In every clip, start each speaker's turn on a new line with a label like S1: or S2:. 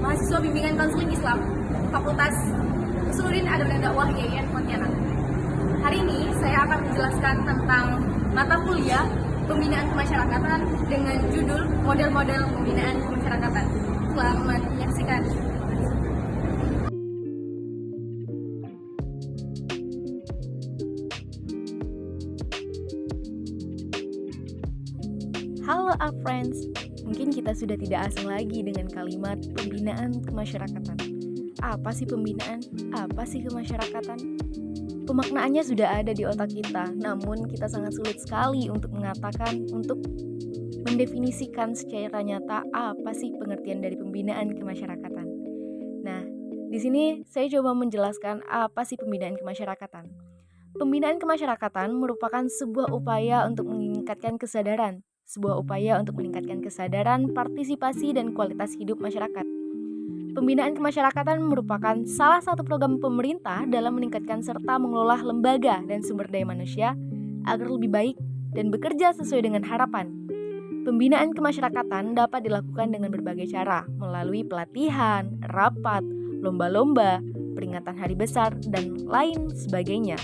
S1: mahasiswa bimbingan konseling Islam, Fakultas Usuluddin Adab dan Dakwah IAIN Pontianak. Hari ini saya akan menjelaskan tentang mata kuliah pembinaan kemasyarakatan dengan judul model-model pembinaan kemasyarakatan. Selamat menyaksikan.
S2: Halo friends, mungkin kita sudah tidak asing lagi dengan kalimat pembinaan kemasyarakatan. Apa sih pembinaan? Apa sih kemasyarakatan? Pemaknaannya sudah ada di otak kita, namun kita sangat sulit sekali untuk mendefinisikan secara nyata apa sih pengertian dari pembinaan kemasyarakatan. Nah, di sini saya coba menjelaskan apa sih pembinaan kemasyarakatan. Pembinaan kemasyarakatan merupakan sebuah upaya untuk meningkatkan kesadaran, partisipasi, dan kualitas hidup masyarakat. Pembinaan kemasyarakatan merupakan salah satu program pemerintah dalam meningkatkan serta mengelola lembaga dan sumber daya manusia agar lebih baik dan bekerja sesuai dengan harapan. Pembinaan kemasyarakatan dapat dilakukan dengan berbagai cara, melalui pelatihan, rapat, lomba-lomba, peringatan hari besar, dan lain sebagainya.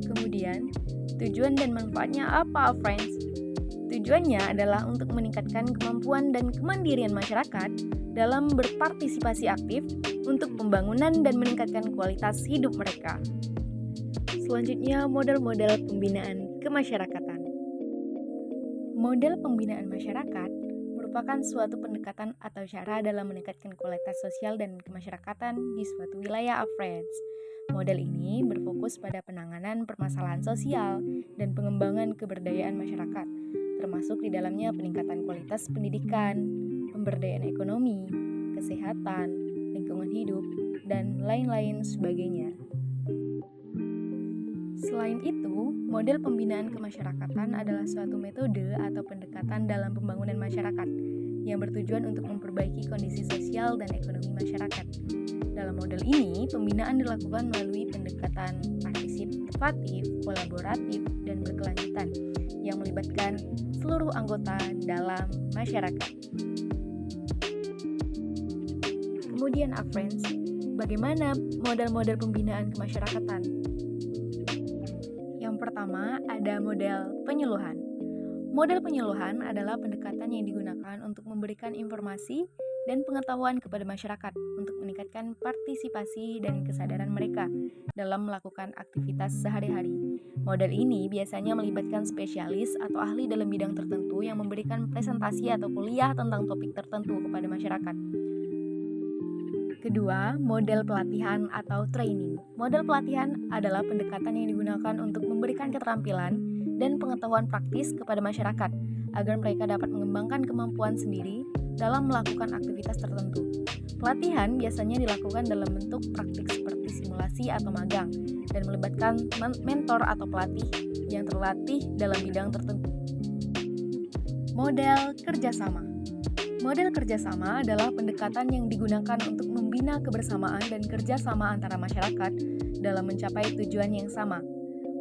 S2: Kemudian, tujuan dan manfaatnya apa, friends? Tujuannya adalah untuk meningkatkan kemampuan dan kemandirian masyarakat dalam berpartisipasi aktif untuk pembangunan dan meningkatkan kualitas hidup mereka. Selanjutnya, model-model pembinaan kemasyarakatan. Model pembinaan masyarakat merupakan suatu pendekatan atau cara dalam meningkatkan kualitas sosial dan kemasyarakatan di suatu wilayah, friends. Model ini berfokus pada penanganan permasalahan sosial dan pengembangan keberdayaan masyarakat, termasuk di dalamnya peningkatan kualitas pendidikan, pemberdayaan ekonomi, kesehatan, lingkungan hidup, dan lain-lain sebagainya. Selain itu, model pembinaan kemasyarakatan adalah suatu metode atau pendekatan dalam pembangunan masyarakat yang bertujuan untuk memperbaiki kondisi sosial dan ekonomi masyarakat. Dalam model ini, pembinaan dilakukan melalui pendekatan partisipatif, kolaboratif, dan berkelanjutan yang melibatkan seluruh anggota dalam masyarakat. Kemudian, friends, bagaimana model-model pembinaan kemasyarakatan? Yang pertama, ada model penyuluhan. Model penyuluhan adalah pendekatan yang digunakan untuk memberikan informasi dan pengetahuan kepada masyarakat untuk meningkatkan partisipasi dan kesadaran mereka dalam melakukan aktivitas sehari-hari. Model ini biasanya melibatkan spesialis atau ahli dalam bidang tertentu yang memberikan presentasi atau kuliah tentang topik tertentu kepada masyarakat. Kedua, model pelatihan atau training. Model pelatihan adalah pendekatan yang digunakan untuk memberikan keterampilan dan pengetahuan praktis kepada masyarakat agar mereka dapat mengembangkan kemampuan sendiri dalam melakukan aktivitas tertentu. Pelatihan biasanya dilakukan dalam bentuk praktik seperti simulasi atau magang dan melibatkan mentor atau pelatih yang terlatih dalam bidang tertentu. Model kerjasama. Model kerjasama adalah pendekatan yang digunakan untuk membina kebersamaan dan kerjasama antara masyarakat dalam mencapai tujuan yang sama.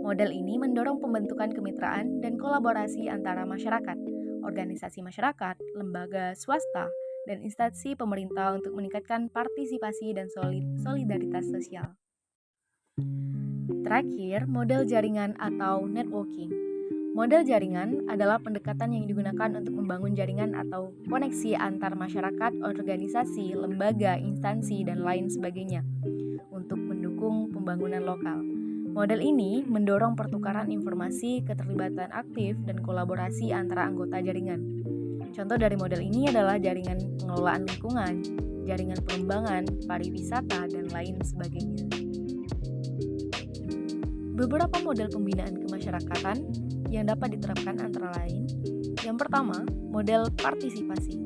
S2: Model ini mendorong pembentukan kemitraan dan kolaborasi antara masyarakat, organisasi masyarakat, lembaga swasta, dan instansi pemerintah untuk meningkatkan partisipasi dan solidaritas sosial. Terakhir, model jaringan atau networking. Model jaringan adalah pendekatan yang digunakan untuk membangun jaringan atau koneksi antar masyarakat, organisasi, lembaga, instansi, dan lain sebagainya untuk mendukung pembangunan lokal. Model ini mendorong pertukaran informasi, keterlibatan aktif, dan kolaborasi antara anggota jaringan. Contoh dari model ini adalah jaringan pengelolaan lingkungan, jaringan pengembangan, pariwisata, dan lain sebagainya. Beberapa model pembinaan kemasyarakatan yang dapat diterapkan antara lain. Yang pertama, model partisipasi.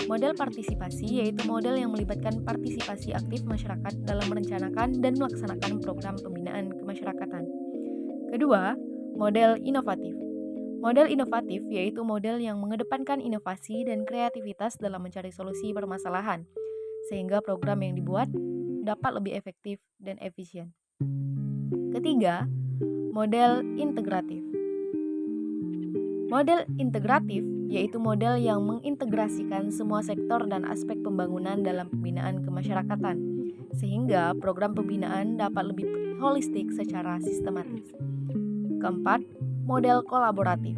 S2: Model partisipasi yaitu model yang melibatkan partisipasi aktif masyarakat dalam merencanakan dan melaksanakan program pembinaan kemasyarakatan. Kedua, model inovatif. Model inovatif yaitu model yang mengedepankan inovasi dan kreativitas dalam mencari solusi permasalahan, sehingga program yang dibuat dapat lebih efektif dan efisien. Ketiga, model integratif. Model integratif yaitu model yang mengintegrasikan semua sektor dan aspek pembangunan dalam pembinaan kemasyarakatan, sehingga program pembinaan dapat lebih holistik secara sistematis. Keempat, model kolaboratif.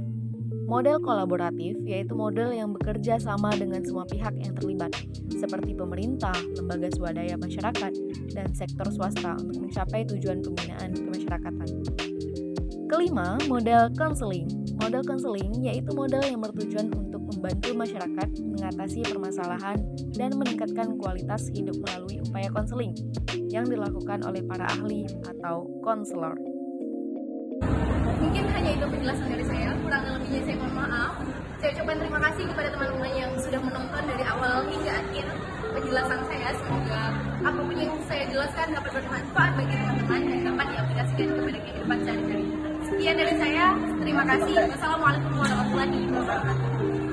S2: Model kolaboratif yaitu model yang bekerja sama dengan semua pihak yang terlibat, seperti pemerintah, lembaga swadaya masyarakat, dan sektor swasta untuk mencapai tujuan pembinaan kemasyarakatan. Kelima, model counseling. Model counseling yaitu model yang bertujuan untuk membantu masyarakat mengatasi permasalahan dan meningkatkan kualitas hidup melalui upaya konseling yang dilakukan oleh para ahli atau konselor.
S1: Mungkin hanya itu penjelasan dari saya, kurang lebihnya saya mohon maaf. Saya ucapkan terima kasih kepada teman-teman yang sudah menonton dari awal hingga akhir penjelasan saya. Semoga apapun yang saya jelaskan dapat bermanfaat bagi teman-teman dan dapat diaplikasikan kepada kehidupan sehari-hari. Sekian dari saya, terima kasih. Wassalamualaikum warahmatullahi wabarakatuh.